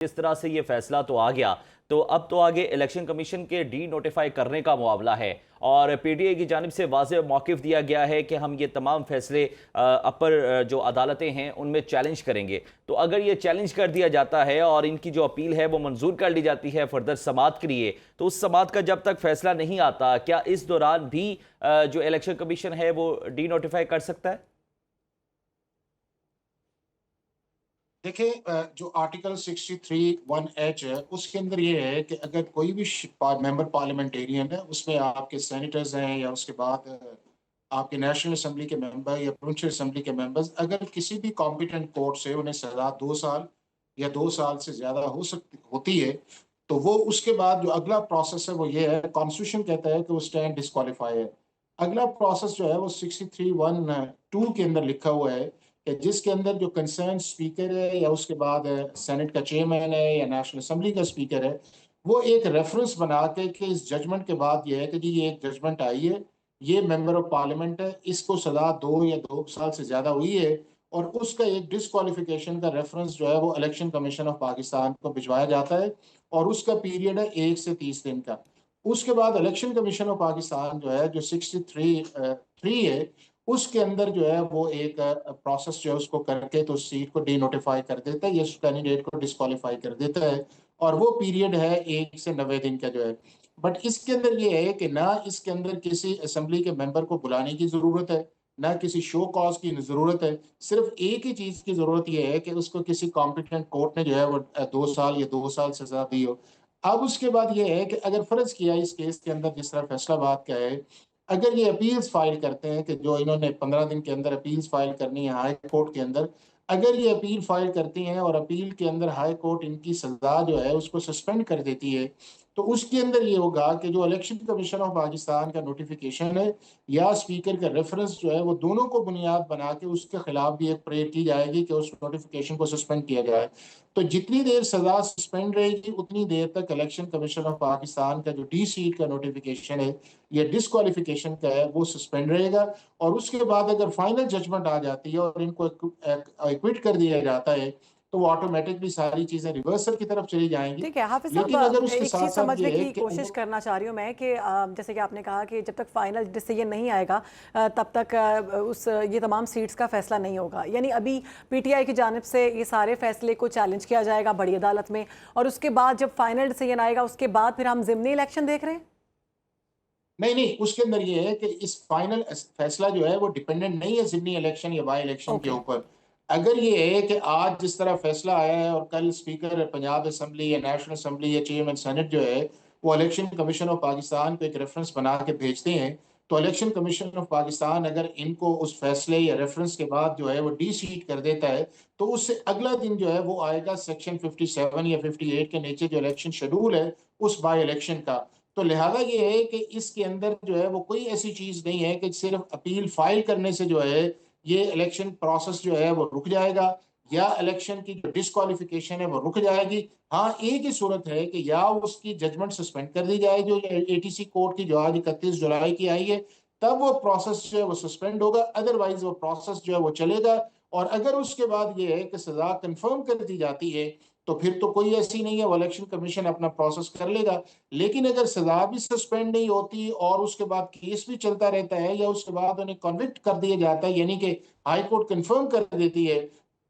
जिस तरह से ये फैसला तो आ गया, तो अब तो आगे इलेक्शन कमीशन के डी नोटिफाई करने का मुआवला है और पीटीआई की जानिब से वाज़ेह मौक़िफ़ दिया गया है कि हम ये तमाम फैसले अपर जो अदालतें हैं उनमें चैलेंज करेंगे। तो अगर ये चैलेंज कर दिया जाता है और इनकी जो अपील है वो मंजूर कर ली जाती है फर्दर समाअत के लिए, तो उस समाअत का जब तक फैसला नहीं आता, क्या इस दौरान भी जो इलेक्शन कमीशन है वो डी नोटिफाई कर सकता है? देखिए, जो आर्टिकल 63(1)H है उसके अंदर ये है कि अगर कोई भी मेंबर पार्लियामेंटेरियन है, उसमें आपके सेनेटर्स हैं या उसके बाद आपके नेशनल असेंबली के मेंबर या प्रोविंशियल असेंबली के मेंबर्स, अगर किसी भी कॉम्पिटेंट कोर्ट से उन्हें सजा 2 साल या 2 साल से ज्यादा होती है, तो वो उसके बाद जो अगला प्रोसेस है वो ये है, कॉन्स्टिट्यूशन कहता है कि वो स्टैंड डिस्क्वालीफाई है। अगला प्रोसेस जो है वो 63(1)(2) के अंदर लिखा हुआ है कि जिसके अंदर जो कंसर्न स्पीकर है या उसके बाद सेनेट का चेयरमैन है या नेशनल असेंबली का स्पीकर है, वो एक रेफरेंस बना के कि इस जजमेंट के बाद ये है कि जी ये एक जजमेंट आई है, ये मेंबर ऑफ पार्लियामेंट है, इसको सजा 2 या 2 साल से ज्यादा हुई है, और उसका एक डिस्क्वालिफिकेशन का रेफरेंस जो है वो इलेक्शन कमीशन ऑफ पाकिस्तान को भिजवाया जाता है, और उसका पीरियड है 1 से 30 दिन का। उसके बाद इलेक्शन कमीशन ऑफ पाकिस्तान जो है, जो 63(3) है, उसके अंदर जो है वो एक प्रोसेस जो है उसको करके तो सीट को डी नोटिफाई कर देता है या उस कैंडिडेट को डिस्क्वालीफाई कर देता है, और वो पीरियड है 1 से 90 दिन का जो है। बट इसके अंदर ये है कि ना इसके अंदर किसी असेंबली के मेंबर को बुलाने की जरूरत है, ना किसी शो कॉज की जरूरत है। सिर्फ एक ही चीज की जरूरत यह है कि उसको किसी कॉम्पिटेंट कोर्ट ने जो है वो 2 साल या 2 साल सजा दी हो। अब उसके बाद ये है कि अगर फर्ज किया इस केस के अंदर जिस तरह फैसलाबाद का है, अगर ये अपील्स फाइल करते हैं कि जो इन्होंने 15 दिन के अंदर अपील्स फाइल करनी है हाई कोर्ट के अंदर, अगर ये अपील फाइल करती हैं और अपील के अंदर हाई कोर्ट इनकी सजा जो है उसको सस्पेंड कर देती है, तो उसके अंदर ये होगा कि जो इलेक्शन कमीशन ऑफ पाकिस्तान का नोटिफिकेशन है या स्पीकर का रेफरेंस जो है, वो दोनों को बुनियाद बना के उसके खिलाफ भी एक प्रेयर की जाएगी कि उस नोटिफिकेशन को सस्पेंड किया जाए। तो जितनी देर सजा सस्पेंड रहेगी उतनी देर तक इलेक्शन कमीशन ऑफ पाकिस्तान का जो डी सीट का नोटिफिकेशन है या डिस्क्वालिफिकेशन का है वो सस्पेंड रहेगा। और उसके बाद अगर फाइनल जजमेंट आ जाती है और इनको एक्विट कर दिया जाता है, तो वो ऑटोमेटिकली सारी चीजें रिवर्सल की तरफ चली जाएंगी। ठीक है हाफिज लेकिन साहब, अगर उसके एक साथ चीज़ साथ समझने ये है की कि कोशिश करना चाह रही हूँ मैं कि जैसे कि आपने कहा कि जब तक फाइनल डिसीजन नहीं आएगा तब तक उस ये तमाम सीट्स का फैसला नहीं होगा, यानी अभी पीटीआई की जानिब से ये सारे फैसले को चैलेंज किया जाएगा बड़ी अदालत में, और उसके बाद जब फाइनल डिसीजन आएगा उसके बाद फिर हम ज़िमनी इलेक्शन देख रहे हैं। नहीं नहीं, उसके अंदर ये है कि इस फाइनल फैसला जो है वो डिपेंडेंट नहीं है जिमनी इलेक्शन या बाई इलेक्शन के ओके। ऊपर। अगर ये है कि आज जिस तरह फैसला आया है और कल स्पीकर पंजाब असेंबली या नेशनल असेंबली या चेयरमैन सेनेट जो है वो इलेक्शन कमीशन ऑफ पाकिस्तान को एक रेफरेंस बना के भेजते हैं, तो इलेक्शन कमीशन ऑफ पाकिस्तान अगर इनको उस फैसले या रेफरेंस के बाद जो है वो डी सीट कर देता है, तो उससे अगला दिन जो है वो आएगा सेक्शन 57 या 58 के नीचे जो इलेक्शन शेड्यूल है उस बाई इलेक्शन का। तो लिहाजा ये है कि इसके अंदर जो है वो कोई ऐसी चीज नहीं है कि सिर्फ अपील फाइल करने से जो है ये इलेक्शन प्रोसेस जो है वो रुक जाएगा या इलेक्शन की जो डिस्क्वालिफिकेशन है वो रुक जाएगी। हाँ, एक ही सूरत है कि या उसकी जजमेंट सस्पेंड कर दी जाए जो एटीसी कोर्ट की जो आज 31 जुलाई की आई है, तब वो प्रोसेस जो है वो सस्पेंड होगा, अदरवाइज वो प्रोसेस जो है वो चलेगा। और अगर उसके बाद ये है कि सजा कंफर्म कर दी जाती है, तो फिर तो कोई ऐसी नहीं है, वो इलेक्शन कमीशन अपना प्रोसेस कर लेगा। लेकिन अगर सजा भी सस्पेंड नहीं होती और उसके बाद केस भी चलता रहता है या उसके बाद उन्हें कन्विक्ट कर दिया जाता है, यानी कि हाई कोर्ट कंफर्म कर देती है,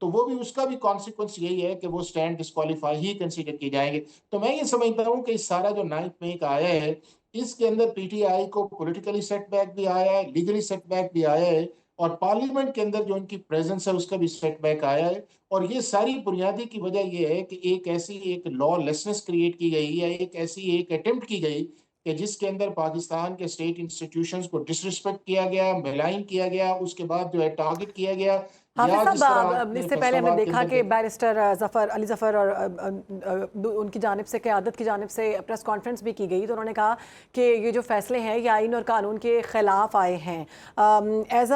तो वो भी उसका भी कॉन्सिक्वेंस यही है कि वो स्टैंड डिस्क्वालीफाई ही कंसीडर किए जाएंगे। तो मैं ये समझता हूँ कि इस सारा जो 9 मई का आया है, इसके अंदर पीटीआई को पॉलिटिकली सेटबैक भी आया है, लीगली सेटबैक भी आया है, और पार्लियामेंट के अंदर जो इनकी प्रेजेंस है उसका भी सेटबैक आया है। और ये सारी बुनियादी की वजह ये है कि एक ऐसी एक लॉलेसनेस क्रिएट की गई या एक ऐसी एक अटेम्प्ट की गई कि जिसके अंदर पाकिस्तान के स्टेट इंस्टीट्यूशंस को डिसरिस्पेक्ट किया गया, मेलाइन किया गया, उसके बाद जो है टारगेट किया गया। हाफिज या जिस तरह साहब, आपने इससे पहले हमने फैसलाबाद के देखा अंदर कि बैरिस्टर जफ़र अली ज़फ़र और उनकी जानिब से क़यादत की जानिब से प्रेस कॉन्फ्रेंस भी की गई, तो उन्होंने कहा कि ये जो फ़ैसले हैं ये आइन और कानून के ख़िलाफ़ आए हैं। एज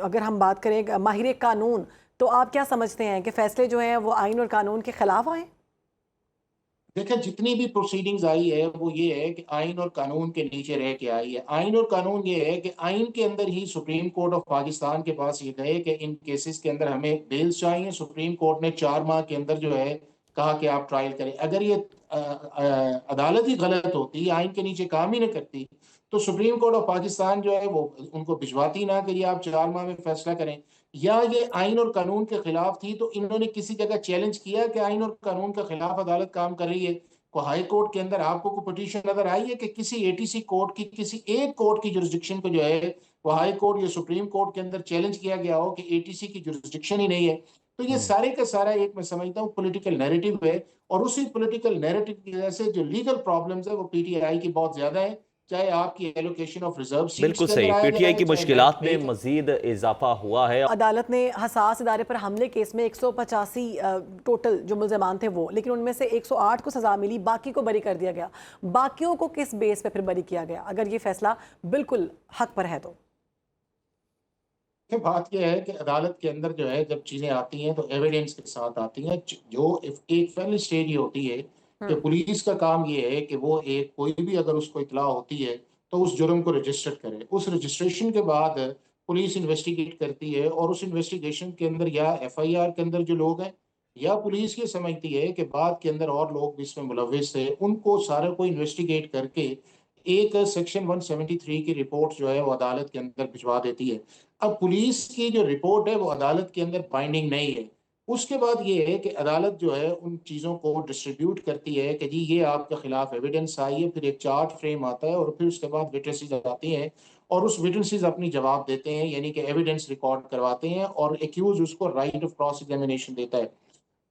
अगर हम बात करें माहिर कानून, तो आप क्या समझते हैं कि फ़ैसले जो हैं वो आइन और कानून के ख़िलाफ़ आए? देखिए, जितनी भी प्रोसीडिंग्स आई है वो ये है कि आइन और कानून के नीचे रह के आई है। आइन और कानून ये है कि आइन के अंदर ही सुप्रीम कोर्ट ऑफ पाकिस्तान के पास ये गए कि इन केसेस के अंदर हमें बेल चाहिए। सुप्रीम कोर्ट ने 4 माह के अंदर जो है कहा कि आप ट्रायल करें। अगर ये अदालत ही गलत होती, आइन के नीचे काम ही नहीं करती, तो सुप्रीम कोर्ट ऑफ पाकिस्तान जो है वो उनको भिजवाती ना कि ये आप 4 माह में फैसला करें। या ये आइन और कानून के खिलाफ थी तो इन्होंने किसी जगह चैलेंज किया कि आइन और कानून के खिलाफ अदालत काम कर रही है। को हाई कोर्ट के अंदर आपको कोई पिटीशन नजर आई है कि किसी एटीसी कोर्ट की, किसी एक कोर्ट की जुरिस्डिक्शन को जो है वो हाई कोर्ट या सुप्रीम कोर्ट के अंदर चैलेंज किया गया हो कि एटीसी की जुरिस्डिक्शन ही नहीं है? तो ये सारे का सारा एक, मैं समझता हूँ, पॉलिटिकल नैरेटिव है। और उसी पॉलिटिकल नैरेटिव की वजह से जो लीगल प्रॉब्लम्स है वो पीटीआई की बहुत ज्यादा है। चाहे आपकी एलोकेशन ऑफ रिजर्व सीट्स बिल्कुल के अंदर सही, आया पीटीआई जाए, की चाहे मुश्किलात नहीं में मजीद इजाफा हुआ है। अदालत ने हसास इदारे पर हमले केस में 185 टोटल जो मुल्ज़मान थे वो, लेकिन उनमें से 108 को सजा मिली, बाकी को बरी कर दिया गया। बाकियों को किस बेस पे फिर बरी किया गया, अगर ये फैसला बिल्कुल हक पर है तो? बात यह है कि अदालत के अंदर जो है जब चीजें आती हैं तो एविडेंस के साथ आती हैं। जो एक पहली स्टेज ये होती है कि पुलिस का काम ये है कि वो एक कोई भी अगर उसको इतला होती है तो उस जुर्म को रजिस्टर करे। उस रजिस्ट्रेशन के बाद पुलिस इन्वेस्टिगेट करती है और उस इन्वेस्टिगेशन के अंदर या एफआईआर के अंदर जो लोग हैं या पुलिस ये समझती है कि बाद के अंदर और लोग भी इसमें मुलविस थे, उनको सारे को इन्वेस्टिगेट करके एक सेक्शन 173 की रिपोर्ट जो है वो अदालत के अंदर भिजवा देती है। अब पुलिस की जो रिपोर्ट है वो अदालत के अंदर बाइंडिंग नहीं है। उसके बाद ये है कि अदालत जो है उन चीज़ों को डिस्ट्रीब्यूट करती है कि जी ये आपके खिलाफ एविडेंस आई है, फिर एक चार्ज फ्रेम आता है और फिर उसके बाद विटनेसेस आती हैं और उस विटनेसेस अपनी जवाब देते हैं, यानी कि एविडेंस रिकॉर्ड करवाते हैं और एक्यूज उसको राइट ऑफ क्रॉस एग्जामिनेशन देता है।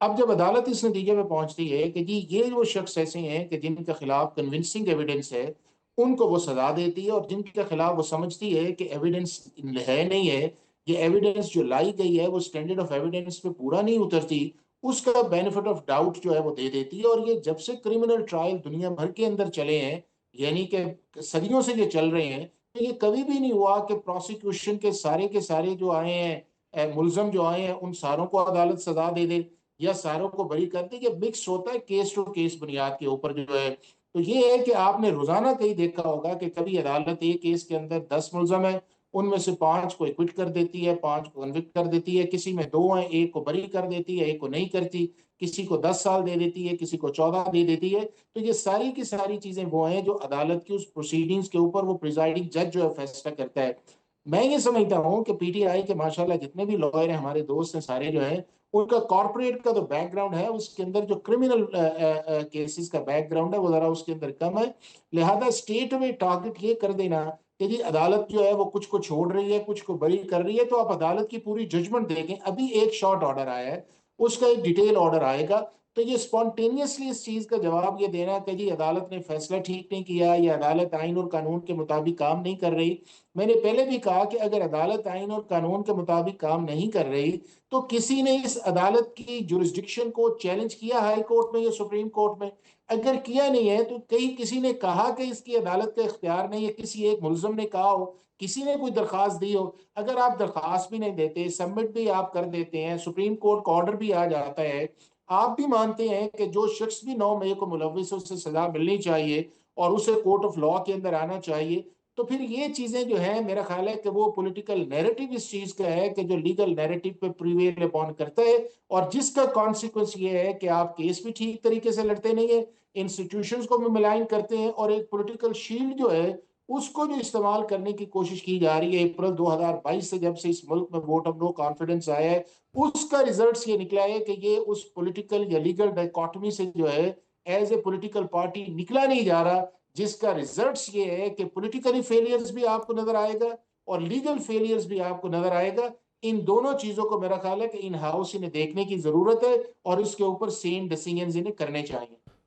अब जब अदालत इस नतीजे में पहुंचती है कि जी ये वो शख्स ऐसे हैं कि जिनके खिलाफ कन्विंसिंग एविडेंस है, उनको वो सजा देती है। और जिनके खिलाफ वो समझती है कि एविडेंस है नहीं है, ये एविडेंस जो लाई गई है वो स्टैंडर्ड ऑफ एविडेंस पे पूरा नहीं उतरती, उसका बेनिफिट ऑफ डाउट जो है वो दे देती है। और ये जब से क्रिमिनल ट्रायल दुनिया भर के अंदर चले हैं, यानी कि सदियों से ये चल रहे हैं, तो ये कभी भी नहीं हुआ कि प्रोसिक्यूशन के सारे जो आए हैं, मुलजम जो आए हैं, उन सारों को अदालत सजा दे दे या सारों को बरी कर दे। ये मिक्स होता है केस टू केस बुनियाद के ऊपर जो है। तो ये है कि आपने रोजाना कहीं देखा होगा कि कभी अदालत एक केस के अंदर 10 मुलजम है, उनमें से 5 को एक्विट कर देती है, 5 को कन्विक्ट कर देती है, किसी में 2 हैं, एक को बरी कर देती है, एक को नहीं करती, किसी को 10 साल दे देती है, किसी को 14 दे देती है। तो ये सारी की सारी चीजें वो हैं जो अदालत की उस प्रोसीडिंग्स के ऊपर वो प्रिजाइडिंग जज जो है फैसला करता है। मैं ये समझता हूँ कि पीटीआई के माशाल्लाह जितने भी लॉयर हैं, हमारे दोस्त हैं सारे जो हैं, उनका कॉर्पोरेट का जो बैकग्राउंड है उसके अंदर जो क्रिमिनल केसेस का बैकग्राउंड है वो जरा उसके अंदर कम है। लिहाजा स्टेट में टारगेट ये कर देना कि जी अदालत जो है वो कुछ को छोड़ रही है, कुछ को बरी कर रही है, तो आप अदालत की पूरी जजमेंट देखें। अभी एक शॉर्ट ऑर्डर आया है, उसका एक डिटेल ऑर्डर आएगा, तो ये स्पॉन्टेनियसली इस चीज का जवाब ये देना कि जी अदालत ने फैसला ठीक नहीं किया या अदालत आइन और कानून के मुताबिक काम नहीं कर रही। मैंने पहले भी कहा कि अगर अदालत आइन और कानून के मुताबिक काम नहीं कर रही तो किसी ने इस अदालत की जुरिस्डिक्शन को चैलेंज किया हाई कोर्ट में या सुप्रीम कोर्ट में? अगर किया नहीं है तो कहीं किसी ने कहा कि इसकी अदालत का इख्तियार नहीं है, किसी एक मुलजम ने कहा हो, किसी ने कोई दरखास्त दी हो। अगर आप दरखास्त भी नहीं देते, सबमिट भी आप कर देते हैं, सुप्रीम कोर्ट का ऑर्डर भी आ जाता है, आप भी मानते हैं कि जो शख्स भी 9 मई को मुलविस है उसे सजा मिलनी चाहिए और उसे कोर्ट ऑफ लॉ के अंदर आना चाहिए, तो फिर ये चीजें जो है मेरा ख्याल है कि वो पॉलिटिकल नैरेटिव इस चीज का है कि जो लीगल नैरेटिव पे प्रिवेल अपॉन करता है और जिसका कॉन्सिक्वेंस ये है कि आप केस भी ठीक तरीके से लड़ते नहीं है, इंस्टीट्यूशंस को भी मिलाइन करते हैं और एक पॉलिटिकल शील्ड जो है उसको जो इस्तेमाल करने की कोशिश की जा रही है। अप्रैल 2022 से जब से इस मुल्क में वोट ऑफ नो कॉन्फिडेंस आया है, उसका रिजल्ट ये निकला है कि ये उस पॉलिटिकल या लीगल डायकॉटमी से जो है एज ए पॉलिटिकल पार्टी निकला नहीं जा रहा, जिसका रिजल्ट्स ये है कि पॉलिटिकली फेलियर्स भी आपको नजर आएगा और लीगल फेलियर्स भी आपको नजर आएगा। इन दोनों चीजों को मेरा ख्याल है कि इन हाउस इन्हें देखने की जरूरत है और इसके ऊपर सेम डिसीजंस इन्हें करने चाहिए।